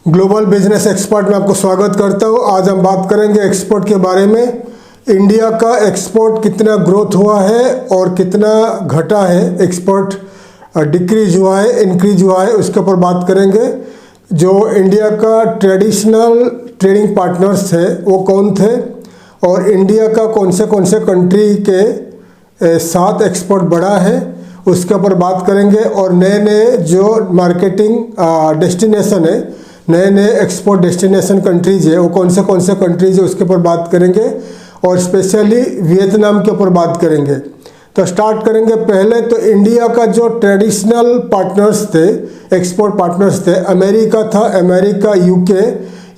Global business expert में आपको स्वागत करता हूँ। आज हम बात करेंगे एक्सपोर्ट के बारे में। इंडिया का एक्सपोर्ट कितना ग्रोथ हुआ है और कितना घटा है, एक्सपोर्ट डिक्रीज हुआ है, इंक्रीज हुआ है, उसके ऊपर बात करेंगे। जो इंडिया का ट्रेडिशनल ट्रेडिंग पार्टनर्स थे वो कौन थे और इंडिया का कौन से कंट्री के साथ एक्सपोर्ट बढ़ा है, उसके ऊपर बात करेंगे। और नए नए जो मार्केटिंग डेस्टिनेशन है, नए नए एक्सपोर्ट डेस्टिनेशन कंट्रीज है, वो कौन से कंट्रीज है उसके ऊपर बात करेंगे। और स्पेशली वियतनाम के ऊपर बात करेंगे। तो स्टार्ट करेंगे। पहले तो इंडिया का जो ट्रेडिशनल पार्टनर्स थे, एक्सपोर्ट पार्टनर्स थे, अमेरिका था, अमेरिका, यूके,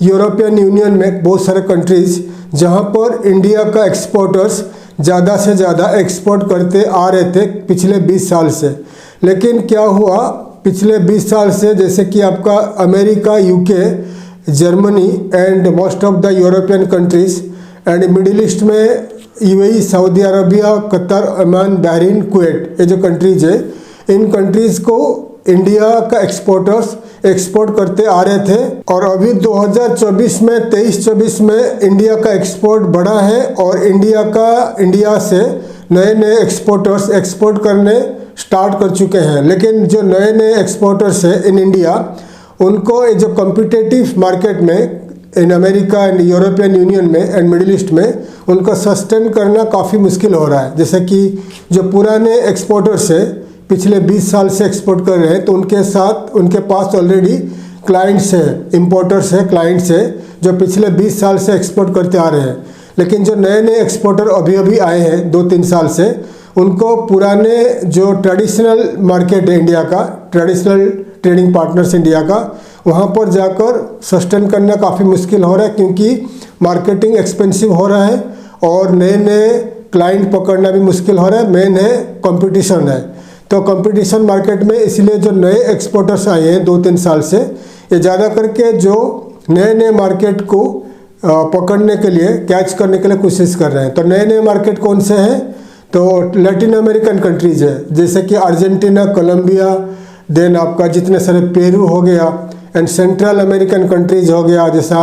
यूरोपियन यूनियन में बहुत सारे कंट्रीज जहाँ पर इंडिया का एक्सपोर्टर्स ज़्यादा से ज़्यादा एक्सपोर्ट करते आ रहे थे पिछले 20 साल से। लेकिन क्या हुआ पिछले 20 साल से, जैसे कि आपका America, UK, Germany and most of the European countries and Middle East में UAE, Saudi Arabia, Qatar, Oman, Bahrain, Kuwait, ये जो कंट्रीज है, इन कंट्रीज़ को इंडिया का एक्सपोर्टर्स एक्सपोर्ट करते आ रहे थे। और अभी 2024 में, 23-24 में इंडिया का एक्सपोर्ट बढ़ा है और इंडिया से नए नए एक्सपोर्टर्स एक्सपोर्ट करने स्टार्ट कर चुके हैं। लेकिन जो नए नए एक्सपोर्टर्स हैं इन इंडिया, उनको ये जो कॉम्पिटिटिव मार्केट में in America and European union में एंड मिडिल ईस्ट में, उनको सस्टेन करना काफ़ी मुश्किल हो रहा है। जैसे कि जो पुराने एक्सपोर्टर्स है, पिछले 20 साल से एक्सपोर्ट कर रहे हैं, तो उनके पास ऑलरेडी क्लाइंट्स है, इम्पोर्टर्स है, क्लाइंट्स है, जो पिछले 20 साल से एक्सपोर्ट करते आ रहे हैं। लेकिन जो नए नए एक्सपोर्टर अभी आए हैं 2-3 साल से, उनको पुराने जो ट्रेडिशनल मार्केट है इंडिया का, ट्रेडिशनल ट्रेडिंग पार्टनर्स इंडिया का, वहाँ पर जाकर सस्टेन करना काफ़ी मुश्किल हो रहा है, क्योंकि मार्केटिंग एक्सपेंसिव हो रहा है और नए नए क्लाइंट पकड़ना भी मुश्किल हो रहा है। मेन है कंपटीशन है। तो कंपटीशन मार्केट में इसलिए जो नए एक्सपोर्टर्स आए हैं 2-3 साल से, ये ज़्यादा करके जो नए नए मार्केट को पकड़ने के लिए, कैच करने के लिए कोशिश कर रहे हैं। तो नए नए मार्केट कौन से हैं? तो लैटिन अमेरिकन कंट्रीज़ है, जैसे कि अर्जेंटीना, कोलंबिया, देन आपका जितने सारे पेरू हो गया, एंड सेंट्रल अमेरिकन कंट्रीज हो गया, जैसा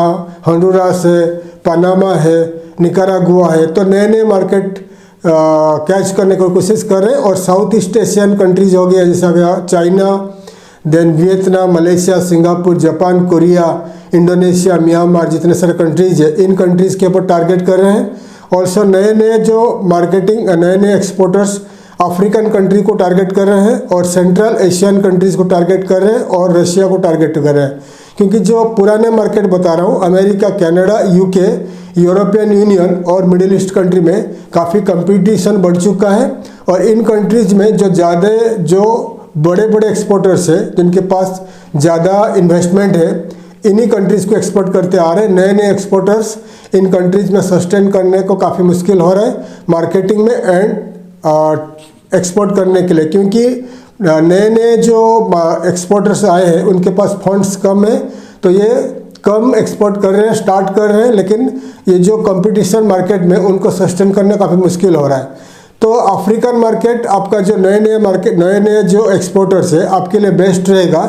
होंडुरास है, पनामा है, निकारागुआ है। तो नए नए मार्केट कैच करने की कोशिश कर रहे हैं। और साउथ ईस्ट एशियन कंट्रीज हो गया, जैसा गया China, then Vietnam, Malaysia, Singapore, Japan, Korea, Indonesia, Myanmar, जितने सारे कंट्रीज है, इन कंट्रीज़ के ऊपर टारगेट कर रहे हैं। ऑल्सो नए नए जो मार्केटिंग, नए नए एक्सपोर्टर्स अफ्रीकन कंट्री को टारगेट कर रहे हैं और सेंट्रल एशियन कंट्रीज़ को टारगेट कर रहे हैं और रशिया को टारगेट कर रहे हैं। क्योंकि जो पुराने मार्केट बता रहा हूँ, America, Canada, UK, European union और मिडिल ईस्ट कंट्री में काफ़ी कंपटीशन बढ़ चुका है। और इन कंट्रीज़ में जो बड़े बड़े एक्सपोर्टर्स हैं, जिनके पास ज़्यादा इन्वेस्टमेंट है, इन्हीं कंट्रीज़ को एक्सपोर्ट करते आ रहे हैं। नए नए एक्सपोर्टर्स इन कंट्रीज़ में सस्टेन करने को काफ़ी मुश्किल हो रहा है मार्केटिंग में एंड एक्सपोर्ट करने के लिए, क्योंकि नए नए जो एक्सपोर्टर्स आए हैं उनके पास फंड्स कम है, तो ये कम एक्सपोर्ट कर रहे हैं, स्टार्ट कर रहे हैं। लेकिन ये जो कंपटीशन मार्केट में, उनको सस्टेन करना काफ़ी मुश्किल हो रहा है। तो अफ्रीकन मार्केट आपका जो नए नए जो एक्सपोर्टर्स है, आपके लिए बेस्ट रहेगा।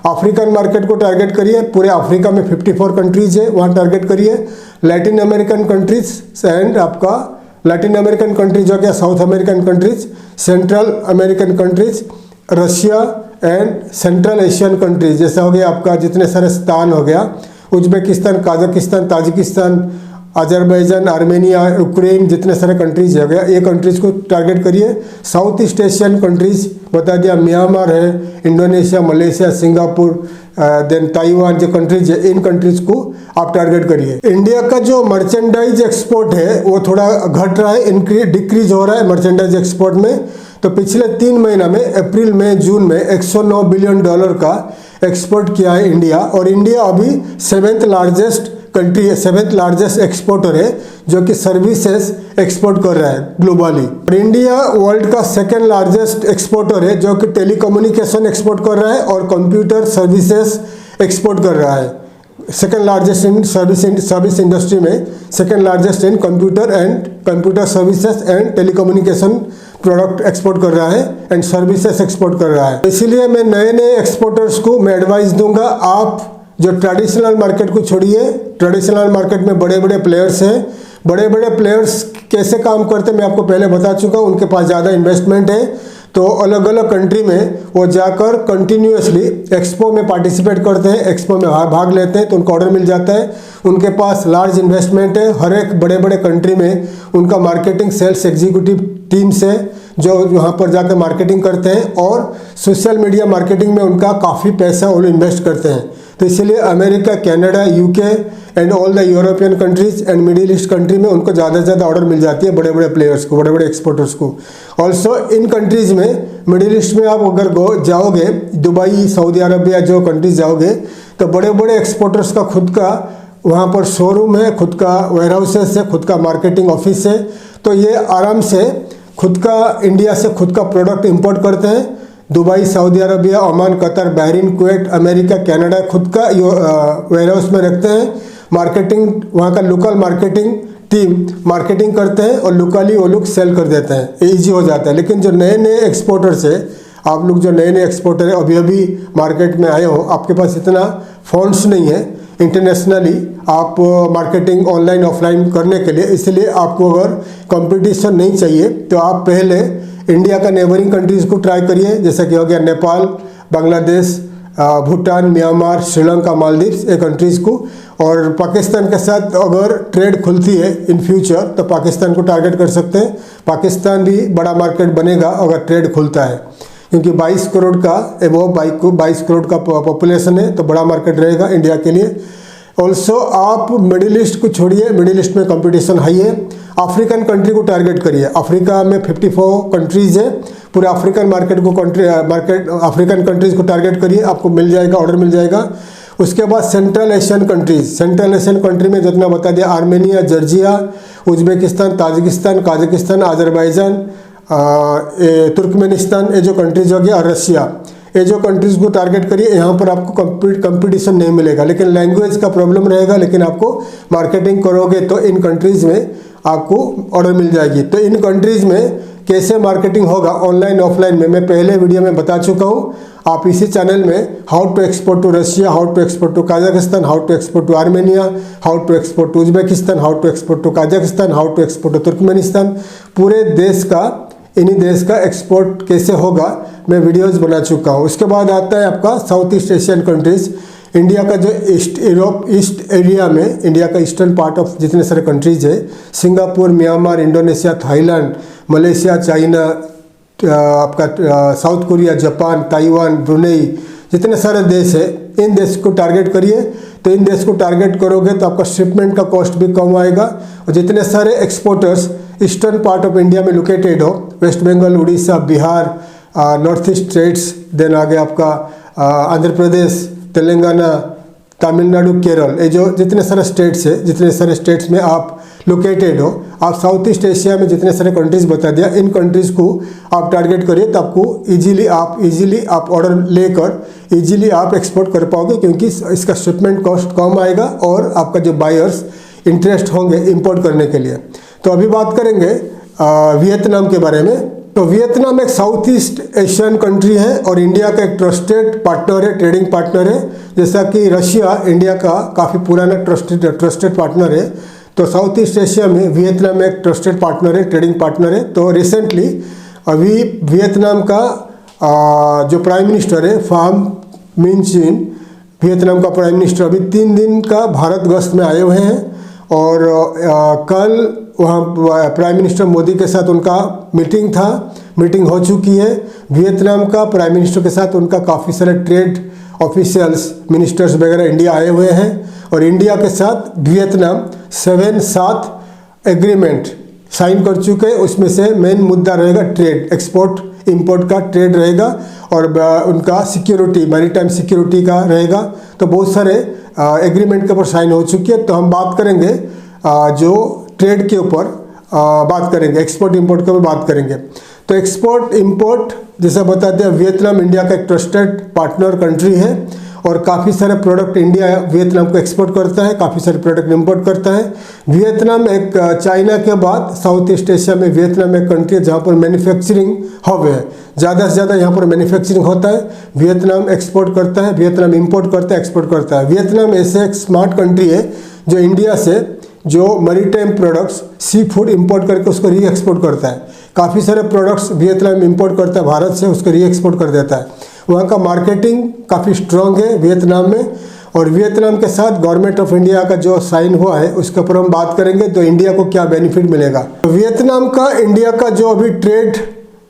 अफ्रीकन मार्केट को टारगेट करिए। पूरे अफ्रीका में 54 कंट्रीज है, वहाँ टारगेट करिए। लैटिन अमेरिकन कंट्रीज एंड आपका लैटिन अमेरिकन कंट्रीज हो गया, south American countries, central American countries, Russia and central Asian countries, जैसा हो गया आपका जितने सारे स्थान हो गया, Uzbekistan, Kazakhstan, Tajikistan, Azerbaijan, Armenia, Ukraine, जितने सारे कंट्रीज हो गया, ये कंट्रीज़ को टारगेट करिए। साउथ ईस्ट एशियन कंट्रीज बता दिया, म्यांमार है, Indonesia, Malaysia, Singapore, then Taiwan, जो कंट्रीज है, इन कंट्रीज़ को आप टारगेट करिए। इंडिया का जो मर्चेंडाइज एक्सपोर्ट है वो थोड़ा घट रहा है, डिक्रीज हो रहा है मर्चेंडाइज एक्सपोर्ट में। तो पिछले 3 महीना में, अप्रैल में, जून में 109 बिलियन डॉलर का एक्सपोर्ट किया है इंडिया। और इंडिया अभी 7th लार्जेस्ट कंट्री है, 7th लार्जेस्ट एक्सपोर्टर है, जो कि सर्विसेज एक्सपोर्ट कर रहा है ग्लोबली। और इंडिया वर्ल्ड का 2nd लार्जेस्ट एक्सपोर्टर है, जो कि टेलीकम्युनिकेशन एक्सपोर्ट कर रहा है और कंप्यूटर सर्विसेज एक्सपोर्ट कर रहा है। 2nd largest in service industry में, 2nd largest in computer services and telecommunication product export कर रहा है एंड सर्विसेज एक्सपोर्ट कर रहा है। इसीलिए मैं नए नए एक्सपोर्टर्स को मैं एडवाइस दूंगा, आप जो ट्रेडिशनल मार्केट को छोड़िए, ट्रेडिशनल मार्केट में बड़े बड़े प्लेयर्स हैं। बड़े बड़े प्लेयर्स कैसे काम करते हैं मैं आपको पहले बता चुका हूँ। उनके पास ज़्यादा इन्वेस्टमेंट है, तो अलग अलग कंट्री में वो जाकर कंटिन्यूसली एक्सपो में पार्टिसिपेट करते हैं, एक्सपो में भाग लेते हैं, तो उनको ऑर्डर मिल जाता है। उनके पास लार्ज इन्वेस्टमेंट है। हर एक बड़े बड़े कंट्री में उनका मार्केटिंग सेल्स एग्जीक्यूटिव टीम्स है जो वहाँ पर जाकर मार्केटिंग करते हैं, और सोशल मीडिया मार्केटिंग में उनका काफ़ी पैसा वो इन्वेस्ट करते हैं। तो इसलिए America, Canada, UK and all the European countries and Middle east country में उनको ज़्यादा से ज़्यादा ऑर्डर मिल जाती है, बड़े बड़े प्लेयर्स को, बड़े बड़े एक्सपोर्टर्स को। ऑल्सो इन कंट्रीज़ में, मिडिल ईस्ट में आप अगर जाओगे, दुबई, सऊदी अरबिया जो कंट्रीज जाओगे, तो बड़े बड़े एक्सपोर्टर्स का खुद का वहाँ पर शोरूम है, खुद का वेयर हाउसेस है, खुद का मार्केटिंग ऑफिस है। तो ये आराम से खुद का इंडिया से खुद का प्रोडक्ट इंपोर्ट करते हैं। Dubai, Saudi Arabia, Oman, Qatar, Bahrain, Kuwait, America, Canada खुद का वेयर हाउस में रखते हैं। मार्केटिंग वहाँ का लोकल मार्केटिंग टीम मार्केटिंग करते हैं और लोकली वो लोग सेल कर देते हैं, ईजी हो जाता है। लेकिन जो नए नए एक्सपोर्टर्स है, आप लोग जो नए नए एक्सपोर्टर है अभी अभी मार्केट में आए हो, आपके पास इतना फंड्स नहीं है इंटरनेशनली आप मार्केटिंग ऑनलाइन ऑफलाइन करने के लिए, इसलिए आपको अगर कंपटीशन नहीं चाहिए तो आप पहले इंडिया का नेबरिंग कंट्रीज़ को ट्राई करिए, जैसा कि हो गया नेपाल, बांग्लादेश, भूटान, म्यांमार, श्रीलंका, मालदीव्स, ये कंट्रीज़ को। और पाकिस्तान के साथ अगर ट्रेड खुलती है इन फ्यूचर तो पाकिस्तान को टारगेट कर सकते हैं। पाकिस्तान भी बड़ा मार्केट बनेगा अगर ट्रेड खुलता है, क्योंकि 22 करोड़ का एबव 22 करोड़ का पॉपुलेशन है, तो बड़ा मार्केट रहेगा इंडिया के लिए। ऑल्सो आप मिडिल ईस्ट को छोड़िए, मिडिल ईस्ट में कंपटीशन हाई है। अफ्रीकन कंट्री को टारगेट करिए। अफ्रीका में 54 कंट्रीज़ है, पूरे अफ्रीकन मार्केट को अफ्रीकन कंट्रीज़ को टारगेट करिए, आपको मिल जाएगा, ऑर्डर मिल जाएगा। उसके बाद central Asian countries, central Asian country में जितना बता दिया, Armenia, Georgia, Uzbekistan, Tajikistan, Kazakhstan, Azerbaijan, Turkmenistan, ये जो कंट्रीज हो गया, और रशिया, ये जो कंट्रीज़ को टारगेट करिए। यहाँ पर आपको कंपटीशन नहीं मिलेगा, लेकिन लैंग्वेज का प्रॉब्लम रहेगा, लेकिन आपको मार्केटिंग करोगे तो इन कंट्रीज़ में आपको ऑर्डर मिल जाएगी। तो इन कंट्रीज़ में कैसे मार्केटिंग होगा ऑनलाइन ऑफलाइन में मैं पहले वीडियो में बता चुका हूँ। आप इसी चैनल में how to export to Russia, how to export to Kazakhstan, how to export to Armenia, how to export to Uzbekistan, how to export to Kazakhstan, how to export to Turkmenistan, पूरे देश का, इन्हीं देश का export कैसे होगा मैं videos बना चुका हूँ। उसके बाद आता है आपका South East Asian countries. India का जो ईस्ट एरिया में, इंडिया का ईस्टर्न पार्ट ऑफ जितने सारे कंट्रीज़ है, Singapore, Myanmar, Indonesia, Thailand, Malaysia, China, आपका South Korea, Japan, Taiwan, Brunei, जितने सारे देश है, इन देश को टारगेट करिए। तो इन देश को टारगेट करोगे तो आपका शिपमेंट का कॉस्ट भी कम आएगा। और जितने सारे exporters eastern part of India में लोकेटेड हो, West Bengal, Orissa, Bihar, north east states, then आगे आपका आंध्र प्रदेश, तेलंगाना, तमिलनाडु, केरल, ये जो जितने सारे स्टेट्स है, जितने सारे स्टेट्स में आप लोकेटेड हो, आप साउथ ईस्ट एशिया में जितने सारे कंट्रीज़ बता दिया, इन कंट्रीज़ को आप टारगेट करिए, तो आपको इजीली आप ऑर्डर लेकर इजीली आप एक्सपोर्ट कर पाओगे, क्योंकि इसका शिपमेंट कॉस्ट कम आएगा और आपका जो बायर्स इंटरेस्ट होंगे इंपोर्ट करने के लिए। तो अभी बात करेंगे वियतनाम के बारे में। तो वियतनाम एक साउथ ईस्ट एशियन कंट्री है और इंडिया का एक ट्रस्टेड पार्टनर है, ट्रेडिंग पार्टनर है। जैसा कि रशिया इंडिया का काफ़ी पुराना ट्रस्टेड पार्टनर है, तो साउथ ईस्ट एशिया में वियतनाम एक ट्रस्टेड पार्टनर है, ट्रेडिंग पार्टनर है। तो रिसेंटली अभी वियतनाम का जो प्राइम मिनिस्टर है, फाम मिन चिन, वियतनाम का प्राइम मिनिस्टर अभी 3 दिन का भारत गस्त में आए हुए हैं। और कल वहाँ प्राइम मिनिस्टर मोदी के साथ उनका मीटिंग हो चुकी है। वियतनाम का प्राइम मिनिस्टर के साथ उनका काफ़ी सारे ट्रेड ऑफिशियल्स, मिनिस्टर्स वगैरह इंडिया आए हुए हैं। और इंडिया के साथ वियतनाम 7 एग्रीमेंट साइन कर चुके हैं। उसमें से मेन मुद्दा रहेगा ट्रेड, एक्सपोर्ट इंपोर्ट का ट्रेड रहेगा, और उनका सिक्योरिटी, मैरीटाइम सिक्योरिटी का रहेगा। तो बहुत सारे एग्रीमेंट के ऊपर साइन हो चुकी है। तो हम बात करेंगे जो ट्रेड के ऊपर बात करेंगे, एक्सपोर्ट इंपोर्ट के ऊपर बात करेंगे। तो एक्सपोर्ट इंपोर्ट जैसा बताते हैं, वियतनाम इंडिया का एक ट्रस्टेड पार्टनर कंट्री है और काफ़ी सारे प्रोडक्ट इंडिया वियतनाम को एक्सपोर्ट करता है, काफ़ी सारे प्रोडक्ट इंपोर्ट करता है। वियतनाम एक चाइना के बाद साउथ ईस्ट एशिया में वियतनाम एक कंट्री है जहाँ पर मैन्युफैक्चरिंग हब है, ज़्यादा से ज़्यादा यहाँ पर मैन्युफैक्चरिंग होता है। वियतनाम एक्सपोर्ट करता है, वियतनाम इंपोर्ट करता है, एक्सपोर्ट करता है। वियतनाम ऐसे एक स्मार्ट कंट्री है जो इंडिया से जो maritime products, sea food import करके उसको री एक्सपोर्ट करता है। काफ़ी सारे प्रोडक्ट्स वियतनाम इंपोर्ट करता है भारत से, उसको री एक्सपोर्ट कर देता है। वहाँ का मार्केटिंग काफ़ी स्ट्रॉन्ग है वियतनाम में। और वियतनाम के साथ गवर्नमेंट ऑफ इंडिया का जो साइन हुआ है उसके ऊपर हम बात करेंगे, तो इंडिया को क्या बेनिफिट मिलेगा। तो वियतनाम का इंडिया का जो अभी ट्रेड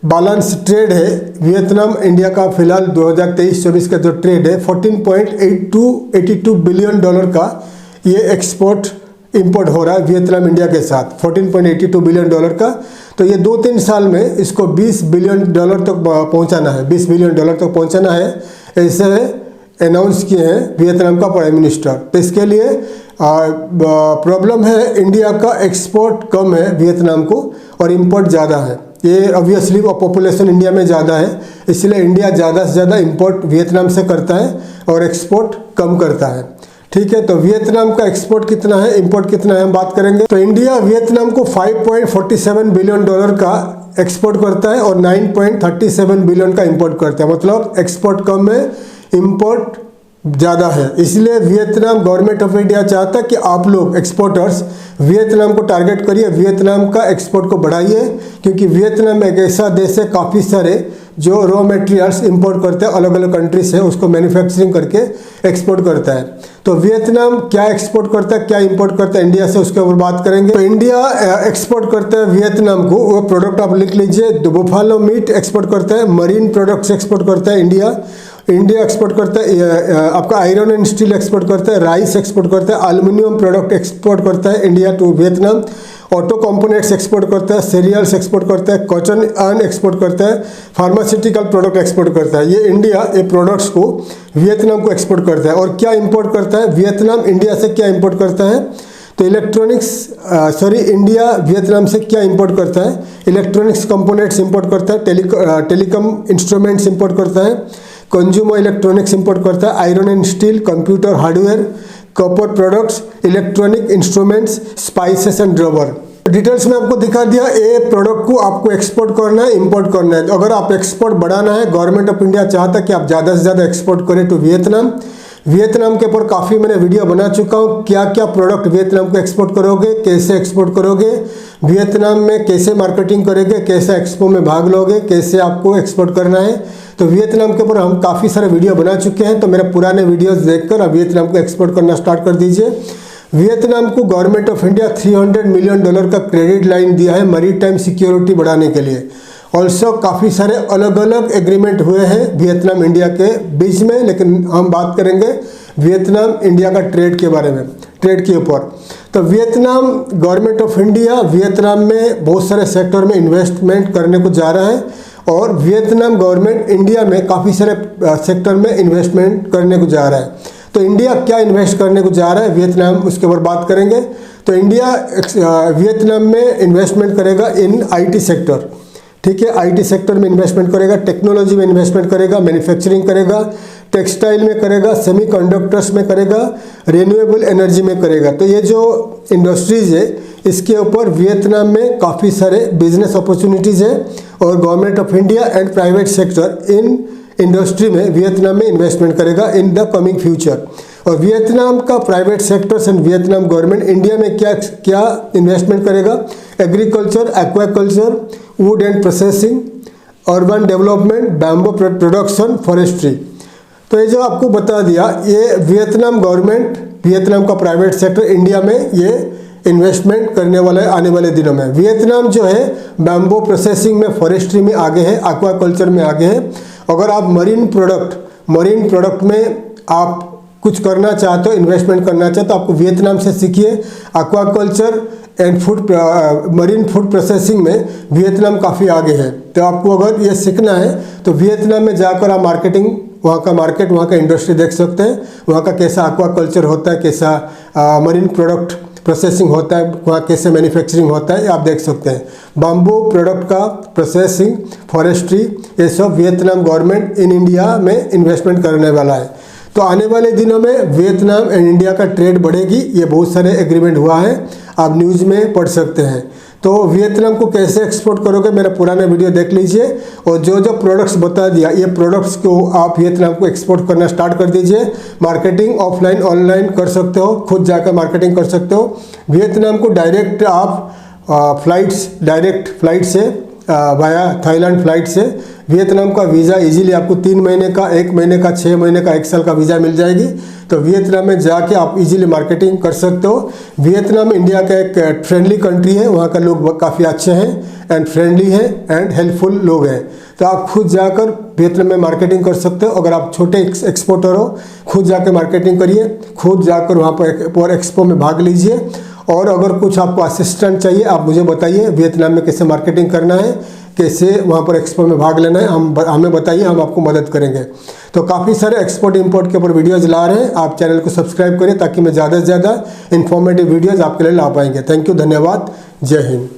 बैलेंस ट्रेड है, वियतनाम इंडिया का फिलहाल 2023-24 का जो ट्रेड है 14.82 बिलियन डॉलर का ये एक्सपोर्ट इंपोर्ट हो रहा है वियतनाम इंडिया के साथ, 14.82 बिलियन डॉलर का। तो ये 2-3 साल में इसको 20 बिलियन डॉलर तक पहुंचाना है, 20 बिलियन डॉलर तक पहुंचाना है, ऐसे अनाउंस किए हैं वियतनाम का प्राइम मिनिस्टर। तो इसके लिए प्रॉब्लम है, इंडिया का एक्सपोर्ट कम है वियतनाम को और इंपोर्ट ज़्यादा है। ये ऑब्वियसली पॉपुलेशन इंडिया में ज़्यादा है, इसलिए इंडिया ज़्यादा से ज़्यादा इंपोर्ट वियतनाम से करता है और एक्सपोर्ट कम करता है। ठीक है, तो वियतनाम का एक्सपोर्ट कितना है, इंपोर्ट कितना है, हम बात करेंगे। तो इंडिया वियतनाम को 5.47 बिलियन डॉलर का एक्सपोर्ट करता है और 9.37 बिलियन का इंपोर्ट करता है। मतलब एक्सपोर्ट कम है, इंपोर्ट ज़्यादा है। इसलिए वियतनाम गवर्नमेंट ऑफ इंडिया चाहता है कि आप लोग एक्सपोर्टर्स वियतनाम को टारगेट करिए, वियतनाम का एक्सपोर्ट को बढ़ाइए, क्योंकि वियतनाम एक ऐसा देश है काफ़ी सारे जो रॉ मटेरियल्स इंपोर्ट करते हैं अलग अलग कंट्री से, उसको मैन्युफैक्चरिंग करके एक्सपोर्ट करता है। तो वियतनाम क्या एक्सपोर्ट करता है, क्या इंपोर्ट करता है इंडिया से, उसके ऊपर बात करेंगे। तो इंडिया एक्सपोर्ट करता है वियतनाम को, वो प्रोडक्ट आप लिख लीजिए, बुफालो मीट एक्सपोर्ट करता है, मरीन प्रोडक्ट्स एक्सपोर्ट करता है इंडिया एक्सपोर्ट करता है, आपका आयरन एंड स्टील एक्सपोर्ट करता है, राइस एक्सपोर्ट करता है, एल्युमिनियम प्रोडक्ट एक्सपोर्ट करता है India to Vietnam, auto components export करता है, सीरियल्स एक्सपोर्ट करता है, कॉटन अर्न एक्सपोर्ट करता है, फार्मास्यूटिकल प्रोडक्ट एक्सपोर्ट करता है। ये इंडिया ये प्रोडक्ट्स को वियतनाम को एक्सपोर्ट करता है। और क्या इंपोर्ट करता है वियतनाम इंडिया से, क्या इंपोर्ट करता है, तो इंडिया वियतनाम से क्या इंपोर्ट करता है, इलेक्ट्रॉनिक्स कंपोनेंट्स इंपोर्ट करता है, टेलीकॉम इंस्ट्रूमेंट्स इंपोर्ट करता है, कंज्यूमर इलेक्ट्रॉनिक्स इंपोर्ट करता है, iron and steel, computer hardware, copper products, electronic instruments, spices and rubber. Details में आपको दिखा दिया, ये प्रोडक्ट को आपको एक्सपोर्ट करना है, इंपोर्ट करना है। तो अगर आप एक्सपोर्ट बढ़ाना है, गवर्नमेंट ऑफ इंडिया चाहता है कि आप ज़्यादा से ज़्यादा एक्सपोर्ट करें तो वियतनाम के ऊपर काफ़ी मैंने वीडियो बना चुका हूँ, क्या क्या प्रोडक्ट वियतनाम को एक्सपोर्ट करोगे, कैसे एक्सपोर्ट करोगे, वियतनाम में कैसे मार्केटिंग करोगे, कैसे एक्सपो में भाग लोगे, कैसे आपको एक्सपोर्ट करना है। तो वियतनाम के ऊपर हम काफ़ी सारे वीडियो बना चुके हैं, तो मेरे पुराने वीडियोस देखकर आप वियतनाम को एक्सपोर्ट करना स्टार्ट कर दीजिए। वियतनाम को गवर्नमेंट ऑफ इंडिया $300 मिलियन का क्रेडिट लाइन दिया है मरीटाइम सिक्योरिटी बढ़ाने के लिए। ऑल्सो काफ़ी सारे अलग अलग एग्रीमेंट हुए हैं वियतनाम इंडिया के बीच में, लेकिन हम बात करेंगे वियतनाम इंडिया का ट्रेड के बारे में, ट्रेड के ऊपर। तो Vietnam government of India Vietnam में बहुत सारे सेक्टर में इन्वेस्टमेंट करने को जा रहा है और वियतनाम गवर्नमेंट इंडिया में काफ़ी सारे सेक्टर में इन्वेस्टमेंट करने को जा रहा है। तो इंडिया क्या इन्वेस्ट करने को जा रहा है वियतनाम, उसके ऊपर बात करेंगे। तो इंडिया वियतनाम में इन्वेस्टमेंट करेगा इन आईटी सेक्टर, ठीक है, आईटी सेक्टर में इन्वेस्टमेंट करेगा, टेक्नोलॉजी में इन्वेस्टमेंट करेगा, मैन्युफैक्चरिंग करेगा, टेक्सटाइल में करेगा, सेमीकंडक्टर्स में करेगा, रिन्यूएबल एनर्जी में करेगा। तो ये जो इंडस्ट्रीज़ है इसके ऊपर वियतनाम में काफ़ी सारे बिजनेस अपॉर्चुनिटीज़ है और government of India and private sector in industry में वियतनाम में इन्वेस्टमेंट करेगा इन द कमिंग फ्यूचर। और वियतनाम का private sectors and Vietnam government India में क्या क्या इन्वेस्टमेंट करेगा, agriculture, aquaculture, would and processing, urban development, bamboo production, forestry. तो ये जो आपको बता दिया, ये वियतनाम गवर्नमेंट, वियतनाम का प्राइवेट सेक्टर इंडिया में ये इन्वेस्टमेंट करने वाला है आने वाले दिनों में। वियतनाम जो है बैम्बू प्रोसेसिंग में, फॉरेस्ट्री में आगे है, एक्वाकल्चर में आगे है। अगर आप मरीन प्रोडक्ट में आप कुछ करना चाहते हो, इन्वेस्टमेंट करना चाहते हो, तो आपको वियतनाम से सीखिए। Aquaculture and marine food processing में वियतनाम काफ़ी आगे है। तो आपको अगर ये सीखना है तो वियतनाम में जाकर आप मार्केटिंग, वहाँ का मार्केट, वहाँ का इंडस्ट्री देख सकते हैं, वहाँ का कैसा एक्वाकल्चर होता है, कैसा मरीन प्रोडक्ट प्रोसेसिंग होता है, वहाँ कैसे मैन्युफैक्चरिंग होता है, आप देख सकते हैं। बाम्बू प्रोडक्ट का प्रोसेसिंग, फॉरेस्ट्री, ये सब वियतनाम गवर्नमेंट इन इंडिया में इन्वेस्टमेंट करने वाला है। तो आने वाले दिनों में वियतनाम एंड इंडिया का ट्रेड बढ़ेगी, ये बहुत सारे एग्रीमेंट हुआ है, आप न्यूज़ में पढ़ सकते हैं। तो वियतनाम को कैसे एक्सपोर्ट करोगे, मेरा पुराना वीडियो देख लीजिए, और जो जो प्रोडक्ट्स बता दिया, ये प्रोडक्ट्स को आप वियतनाम को एक्सपोर्ट करना स्टार्ट कर दीजिए। मार्केटिंग ऑफलाइन ऑनलाइन कर सकते हो, खुद जाकर मार्केटिंग कर सकते हो। वियतनाम को डायरेक्ट आप डायरेक्ट फ्लाइट से वाया थाईलैंड फ्लाइट से वियतनाम का वीज़ा इजीली आपको 3 महीने का, 1 महीने का, 6 महीने का, 1 साल का वीज़ा मिल जाएगी। तो वियतनाम में जाके आप इजीली मार्केटिंग कर सकते हो। वियतनाम इंडिया का एक फ्रेंडली कंट्री है, वहाँ का लोग काफ़ी अच्छे हैं एंड फ्रेंडली हैं एंड हेल्पफुल लोग हैं। तो आप खुद जाकर वियतनाम में मार्केटिंग कर सकते हो। अगर आप छोटे एक्सपोर्टर हो, खुद जाकर मार्केटिंग करिए, खुद जाकर वहाँ पर एक्सपो में भाग लीजिए। और अगर कुछ आपको असिस्टेंट चाहिए, आप मुझे बताइए वियतनाम में कैसे मार्केटिंग करना है, कैसे वहाँ पर एक्सपो में भाग लेना है, हमें बताइए, हम आपको मदद करेंगे। तो काफ़ी सारे एक्सपोर्ट इंपोर्ट के ऊपर वीडियोज़ ला रहे हैं, आप चैनल को सब्सक्राइब करें ताकि मैं ज़्यादा से ज़्यादा इन्फॉर्मेटिव वीडियोज़ आपके लिए ला पाएंगे। थैंक यू, धन्यवाद, जय हिंद।